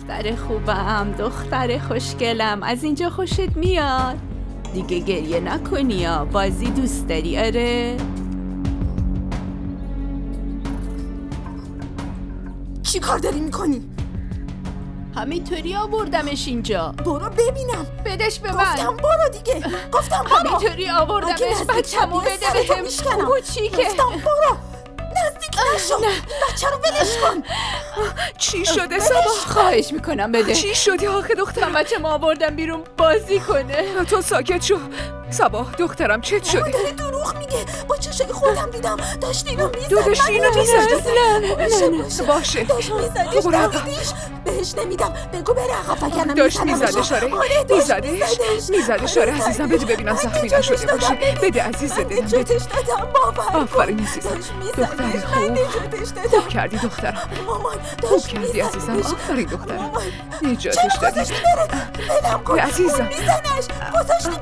دختر خوبم، دختر خوشگلم، از اینجا خوشت میاد؟ دیگه گریه نکنی یا بازی دوست داری؟ آره؟ چی کار داری میکنی؟ همینطوری آوردمش اینجا. برو ببینم. بدش به من. گفتم برو دیگه. گفتم برو. همینطوری آوردمش. بچه‌مو بده بهم. کوچیکه. گفتم برو. نزدیک نشو. بچه رو ولش کن. چی شده سبا؟ خواهش میکنم بده. چی شدی آخه دخترم؟ بچه ما آوردم بیرون بازی کنه. تو ساکت شو. سبا دخترم چت شدی؟ داره دروغ میگه. با چشای خودم دیدم داشت اینو میزد. داشت اینو میزد. نه باشه. داشت میزدش. ندیدیش. بهش نمیدم. بگو بره عقب وگرنه داشت میزدش. آره میزدش. آره عزیزم بده ببینم زخمی نشده باشه. بده عزیزه دلم. نجاتش دادم بابا. آفرین عزیزم. دختری خوب. خوب کردی دخترم. مامان خوب کردی عزیزم. آفرین دخترم. نجاتش دادی. بلم کن. عزیزم. میزنش.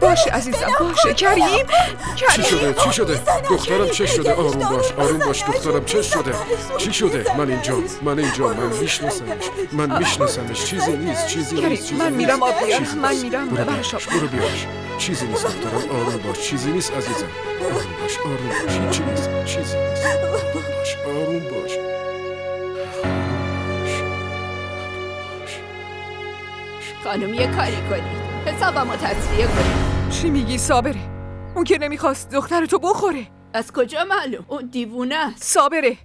باشه عزیزم. باشه کریم. چی شده؟ دخترم چه شده؟ آروم باش دخترم چه شده؟ چی شده؟ من اینجا من میشناسمش. چیزی نیست. من میرم آب بیارم. من میرم برش آب. برو بیارش. چیزی نیست دخترم. آروم باش. چیزی نیست عزیزم. آروم باش. چیزی نیست. آروم باش. خانم یه کاری کنید. حسابمو تصفیه کنید. چی میگی صابره؟ اون که نمیخواست دخترتو بخوره. از کجا معلوم؟ اون دیوونه است. صابره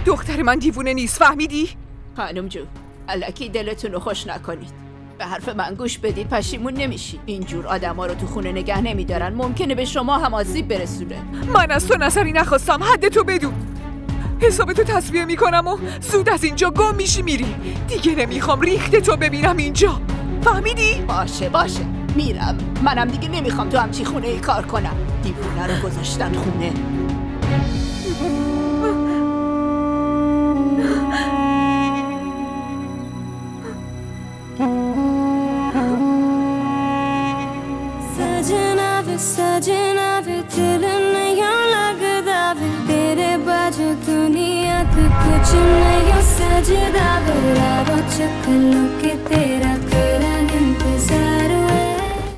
دختر من دیوونه نیست، فهمیدی؟ خانم جون الکی دلتون رو خوش نکنید. به حرف من گوش بدید پشیمون نمیشید. اینجور آدما رو تو خونه نگه نمیدارن. ممکنه به شما هم آسیب برسونه. من از تو نظری نخواستم. حد تو بدون. حسابتو تصفیه میکنم و زود از اینجا گم میشی میری. دیگه نمیخوام ریخت تو ببینم اینجا. فهمیدی؟ باشه میرم. منم دیگه نمیخوام تو همچی خونه ای کار کنم. دیوونه رو گذاشتن خونه. सजना वे दिल नया लगदा वे तेरे बाजू दुनिया ते कुछ नया सजदा वे रावो चकलो के तेरा करा इंतजार